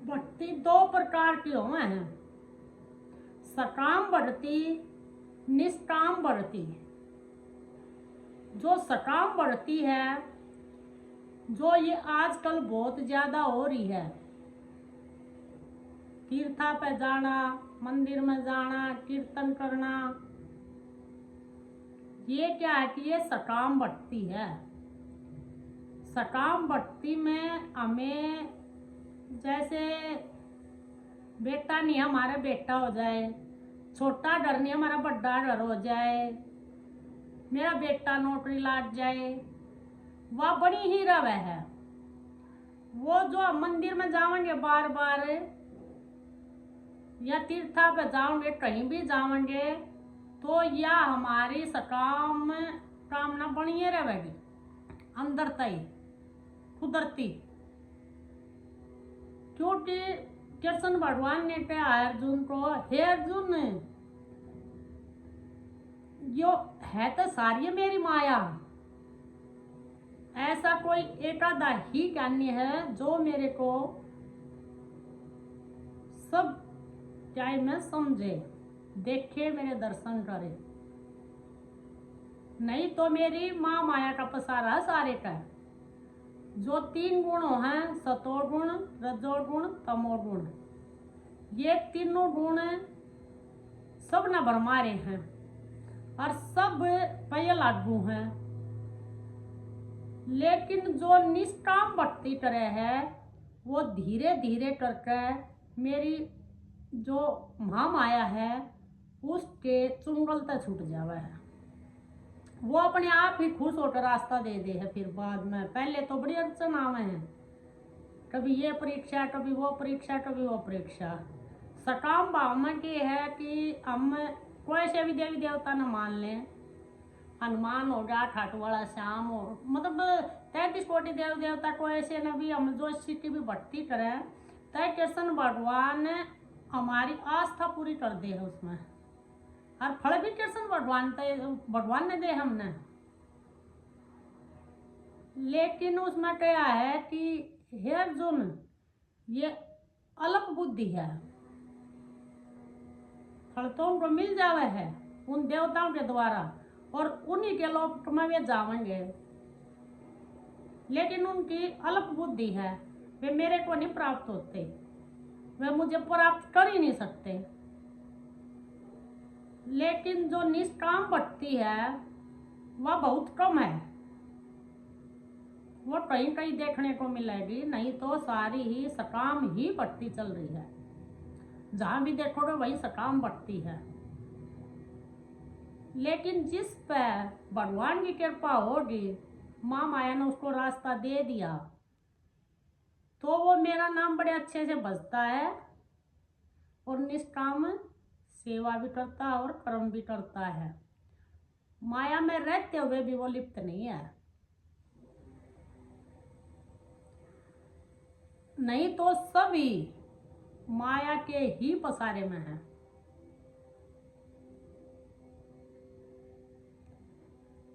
भक्ति दो प्रकार की होवे हैं, सकाम भक्ति, निष्काम भक्ति। जो सकाम भक्ति है, जो ये आजकल बहुत ज्यादा हो रही है, तीर्था पे जाना, मंदिर में जाना, कीर्तन करना, ये क्या है कि ये सकाम भक्ति है। सकाम भक्ति में हमें जैसे बेटा नहीं हमारा बेटा हो जाए, छोटा डर नहीं हमारा बड़ा डर हो जाए, मेरा बेटा नौकरी लाग जाए, वह बनी ही रवे है। वो जो हम मंदिर में जाएंगे बार बार या तीर्था पे जाओगे, कहीं भी जाएंगे, तो यह हमारी सकाम कामना बनी रहेगी अंदर तय कुदरती। क्योंकि कृष्ण भगवान ने कहा अर्जुन को, हे अर्जुन यो है तो सारी मेरी माया, ऐसा कोई एकादा ही ज्ञानी है जो मेरे को सब टाइम में समझे, देखे, मेरे दर्शन करे। नहीं तो मेरी माँ माया का पसारा सारे का है। जो तीन गुण हैं, सतोगुण, रजोगुण, तमोगुण, ये तीनों गुण सब न भरमारे हैं और सब पे लागू हैं। लेकिन जो निष्काम भक्ति करे है, वो धीरे धीरे करके मेरी जो महामाया है उसके चुंगल तक छूट जावा है। वो अपने आप ही खुश होकर रास्ता दे दे है। फिर बाद में पहले तो बड़ी अड़चन आवे हैं, कभी ये परीक्षा, कभी वो परीक्षा, कभी वो परीक्षा। सकाम भाव में ये है कि हम कोई से भी देवी देवता न मान लें, हनुमान हो गया, खाटवाड़ा श्याम हो, मतलब 33 कोटि देव देवता को ऐसे न भी हम जो शिव की भी भक्ति करें, तय कृष्ण भगवान हमारी आस्था पूरी कर दे है उसमें, और फल भी कृष्ण भगवान ने दे हमने। लेकिन उसमें क्या है कि हे अर्जुन, ये अल्प बुद्धि है, फल तो उनको मिल जावे है उन देवताओं के द्वारा और उन्हीं के लोक में वे जावेंगे, लेकिन उनकी अल्प बुद्धि है, वे मेरे को नहीं प्राप्त होते, वे मुझे प्राप्त कर ही नहीं सकते। लेकिन जो निष्काम भक्ति है वह बहुत कम है, वो कहीं कहीं देखने को मिलेगी, नहीं तो सारी ही सकाम ही भक्ति चल रही है। जहां भी देखोगे वही सकाम भक्ति है। लेकिन जिस पे भगवान की कृपा होगी, माँ माया ने उसको रास्ता दे दिया, तो वो मेरा नाम बड़े अच्छे से बजता है और निष्काम सेवा भी करता है और कर्म भी करता है। माया में रहते हुए भी वो लिप्त नहीं है। नहीं तो सभी माया के ही पसारे में है।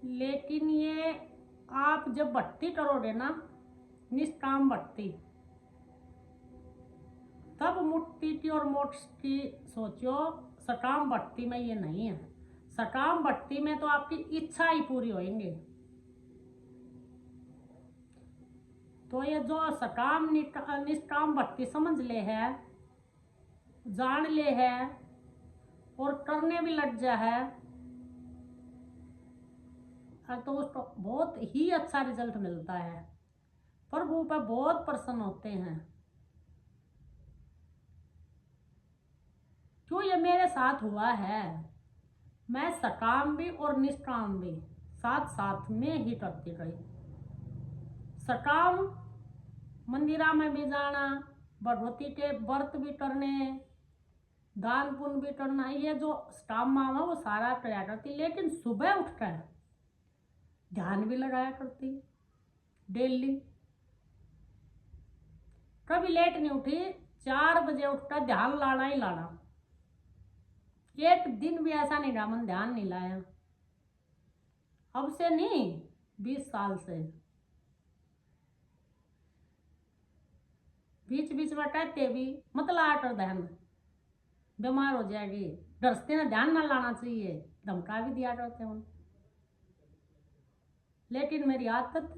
लेकिन ये आप जब भक्ति करोगे ना, निष्काम भक्ति, तब मुक्ति की और मोक्ष की सोचो। सकाम भक्ति में ये नहीं है। सकाम भक्ति में तो आपकी इच्छा ही पूरी होएंगी। तो ये जो सकाम निष्काम भक्ति समझ ले है, जान ले है और करने भी लग जा है, तो उसको बहुत ही अच्छा रिजल्ट मिलता है। प्रभु पर बहुत प्रसन्न होते हैं। क्यों ये मेरे साथ हुआ है। मैं सकाम भी और निष्काम भी साथ साथ में ही करती गई। सकाम मंदिरा में भी जाना, भगवती के व्रत भी करने, दान पुण्य भी करना, ये जो काम मामा वो सारा कराया करती। लेकिन सुबह उठकर ध्यान भी लगाया करती डेली। कभी लेट नहीं उठी, 4 बजे उठकर ध्यान लाना ही लाना। एक दिन भी ऐसा नहीं रहा मन ध्यान नहीं लाया। अब से नहीं, 20 साल से। बीच बीच में कहते भी मतलब आटर दहन बीमार हो जाएगी, डरते ना ध्यान ना लाना चाहिए, धमका भी दिया करते हैं। लेकिन मेरी आदत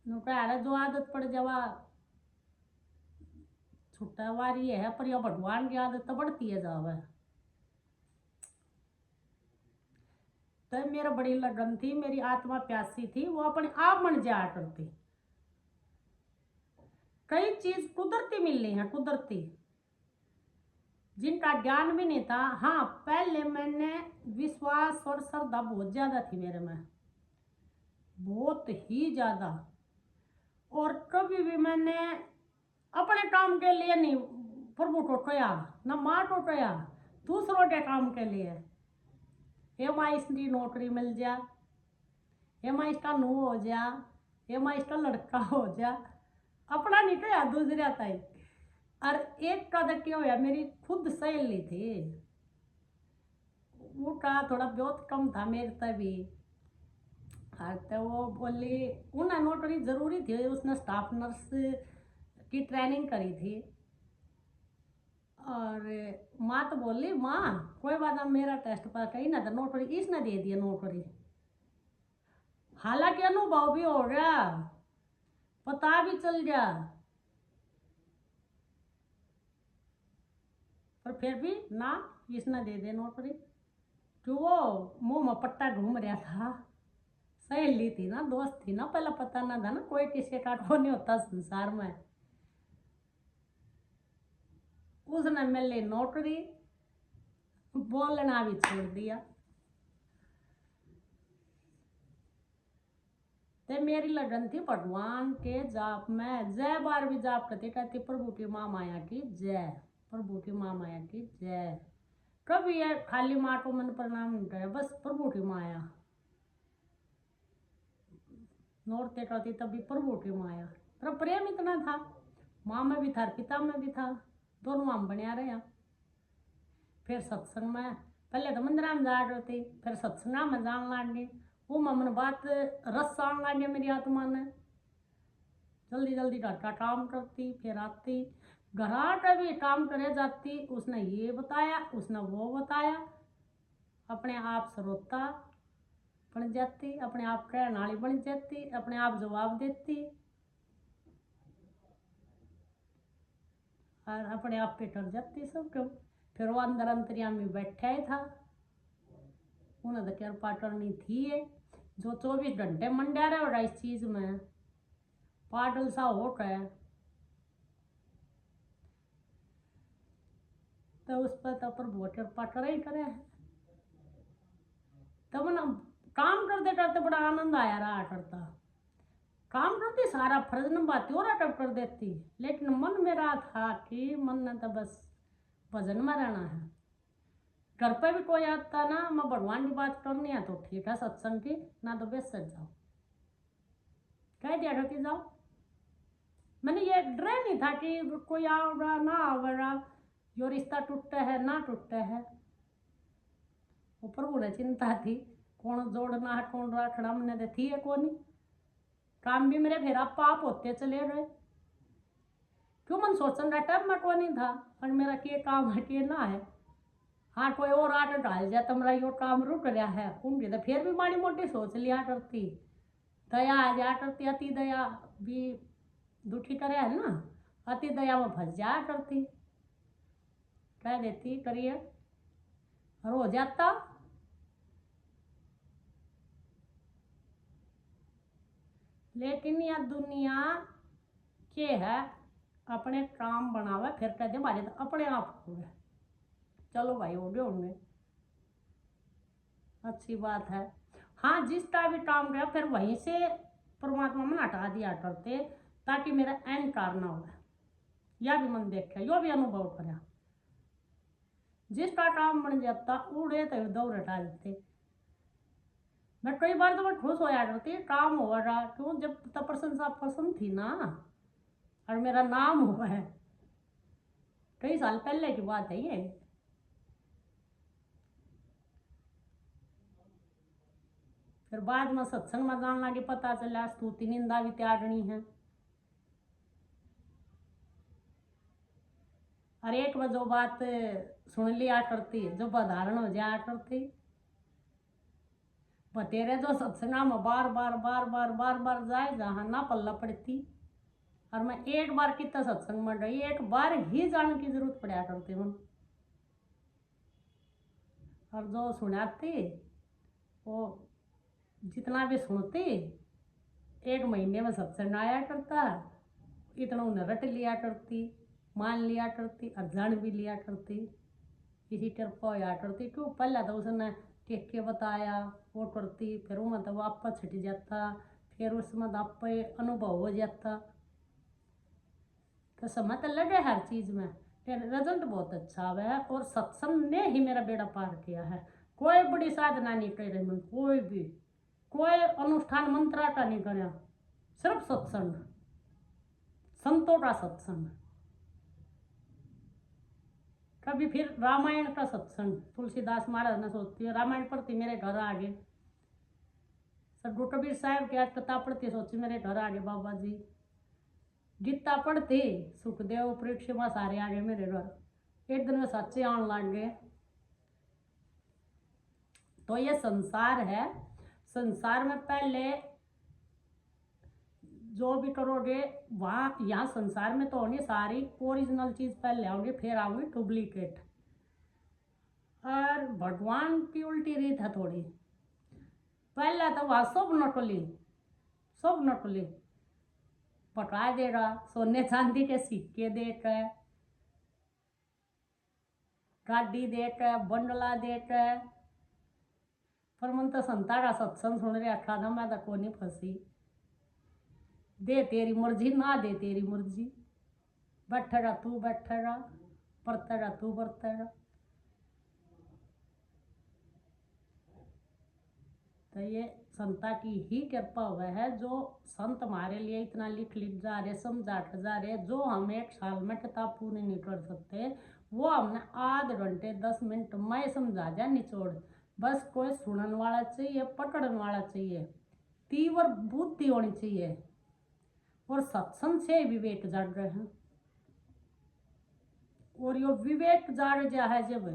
कह रहे जो आदत पड़ जावा छुट्टा वारी है, पर यह भगवान की आदत तो बढ़ती है जावे। तो मेरा बड़ी लगन थी, मेरी आत्मा प्यासी थी, वो अपने आप मन जा करती। कई चीज कुदरती मिलनी है, कुदरती, जिनका ज्ञान भी नहीं था। हाँ, पहले मैंने विश्वास और श्रद्धा बहुत ज्यादा थी मेरे में, बहुत ही ज्यादा। और कभी भी मैंने अपने काम के लिए नहीं प्रभु को कहा, न माँ को कहा, दूसरों के काम के लिए। ये माँ इसकी नौकरी मिल जा, ये माँ इसका नू हो जा, ये माँ इसका लड़का हो जा, अपना नहीं कहा, दूसरा था। और एक का क्या होया, मेरी खुद सहेली थी, वो का थोड़ा बहुत कम था मेरे तभी। हाँ, तो वो बोली उन्हें नौकरी जरूरी थी, उसने स्टाफ नर्स की ट्रेनिंग करी थी। और माँ तो बोली माँ कोई बात ना, मेरा टेस्ट पास कही ना तो नौकरी इसने दे दिया नौकरी। हालांकि अनुभव भी हो गया, पता भी चल गया, पर फिर भी ना इसने दे दे नौकरी। क्यों, वो मुंह में पट्टा घूम रहा था, सहेली थी ना, दोस्त थी ना, पहले पता ना था ना कोई किसी का नहीं होता संसार में। उसने मिली नौकरी, बोलना भी छोड़ दिया। ते मेरी लगन थी भगवान के जाप में, जय बार भी जाप करती कहती प्रभु की माँ माया की जय, प्रभु की माँ माया की जय। कभी ये खाली माँ को मन प्रणाम नहीं करे, बस प्रभु की माया नोरते करती, तभी प्रभु की माया। पर प्रेम इतना था, माँ में भी था, पिता में भी था, दोनों हम बनया रहे। फिर सत्संग में पहले तो मंदिर में जा करती, फिर सत्संग में जान लाग गई। वो मन बात रस आन लाग गया मेरी आत्मा ने। जल्दी जल्दी घर का काम करती, फिर आती, घर का भी काम करे जाती, उसने ये बताया, उसने वो बताया, अपने आप श्रोता बन जाती, अपने आप कहने वाली बन जाती, अपने आप जवाब देती, और अपने आप पे कर जाती सब क्यों। फिर वो अंदर अंतर्यामी बैठा ही था, उन्हें तो कृपा करनी थी है, जो 24 घंटे मंडा रहे हो इस चीज में, पागल सा हो गया। तो उस पर तो प्रभु कृपा करे ही करे। तब ना काम करते करते बड़ा आनंद आया रहा करता, काम करती सारा फर्ज निभाती और अटक कर देती, लेकिन मन मेरा था कि मन ने तो बस भजन में रहना है। घर पे भी कोई आता ना, मैं भगवान की बात करनी है तो ठीक है सत्संग की, ना तो बेस सच जाओ, कह दिया करती जाओ। मैंने ये डर नहीं था कि कोई आवेगा ना आवेगा, जो रिश्ता टूटता है ना टूटता है, वो प्रभु ने चिंता थी, कौन जोड़ना है कौन रखना, मैंने तो थी है कौन। काम भी मेरे फिर आप पाप होते चले गए, क्यों मन सोचन रहा टाइम में कौन ही था, और मेरा के काम है के ना है। हाँ, कोई और आके डाल जाए तो मेरा यो काम रुक गया है उनकी, तो फिर भी माड़ी मोटी सोच लिया करती, दया आ जा करती, अति दया भी दुखी करे है ना, अति दया में फंस जाया करती, कह देती करिए और हो जाता। लेकिन यह दुनिया के है, अपने काम बनावे फिर कहते हमारे तो अपने आप हो गए, चलो भाई हो गए होंगे, अच्छी बात है। हाँ, जिसका भी काम गया फिर वहीं से परमात्मा मन हटा दिया करते, ताकि मेरा अहंकार ना हो। यह भी मन देखा, यो भी अनुभव करा, जिसका काम बन जाता उड़े तो दौड़ हटा देते। मैं कई बार तो मैं खुश होया करती, काम हो रहा क्यों, जब तब प्रशंसा पसंद थी ना, और मेरा नाम हुआ है, कई साल पहले की बात है ये। फिर बाद में सत्संग में जान लगी, पता चला स्तुति निंदा भी त्यागनी है, और एक बार जो बात सुन लिया करती, जो बधारण हो जाया करती, बतेरे जो सत्संगा में बार बार बार बार बार बार जाए जहाँ ना पल्ला पड़ती। और मैं एक बार कितना सत्संग में रही, एक बार ही जाने की जरूरत पड़ा करती मन। और जो सुनाती वो जितना भी सुनती, एक महीने में सत्संग आया करता, इतना उन्हें रट लिया करती, मान लिया करती और जान भी लिया करती। इसी तरफ होया करती क्यों, पहले तो उसने टेक के बताया वो करती, फिर वो मतलब वापस छिट जाता, फिर उसमें आप अनुभव हो जाता, तो समय तो लगे हर चीज़ में, फिर रिजल्ट बहुत अच्छा आवा है। और सत्संग ने ही मेरा बेड़ा पार किया है। कोई बड़ी साधना नहीं कर रही मन, कोई भी कोई अनुष्ठान मंत्रा का नहीं करया, सिर्फ सत्संग, संतों का सत्संग। कभी फिर रामायण का सत्संग, तुलसीदास महाराज ने सोचती है रामायण पढ़ती मेरे घर आ गए, सदगुरु कबीर साहब की आज कथा पढ़ती सोची मेरे घर आ गए बाबा जी, गीता पढ़ती सुखदेव परीक्षा सारे आ गए मेरे घर, एक दिन में सच्चे आने लग गए। तो ये संसार है, संसार में पहले जो भी करोगे वहाँ, यहाँ संसार में तो होनी सारी ओरिजिनल चीज़ पहले आओगी, फिर आओगी डुप्लीकेट। और भगवान की उल्टी रीत है थोड़ी, पहले तो वहाँ सब नकली पटा देगा, सोने चांदी के सिक्के देकर, गाड़ी देकर, बंडला देकर। पर मन तो संता का सत्संग सुन रहा था ना, मैं तो को नहीं फंसी, दे तेरी मर्जी ना दे तेरी मर्जी, बैठेगा तू बैठेगा, बरतेगा तू बरतेगा। तो ये संता की ही कृपा हुआ है, जो संत हमारे लिए इतना लिख जा रहे, समझा जा रहे, जो हम एक साल में किताब पूरी नहीं कर सकते, वो हमने आध घंटे 10 मिनट में समझा जा निचोड़। बस कोई सुनने वाला चाहिए, पकड़ने वाला चाहिए, तीव्र बुद्धि होनी चाहिए, और सत्संग से विवेक जाग रहे हैं। और यो विवेक जाग जा है जब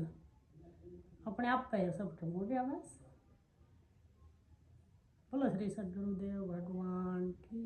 अपने आप पे सब ठीक हो गया बस। बोलो श्री सद्गुरुदेव भगवान की।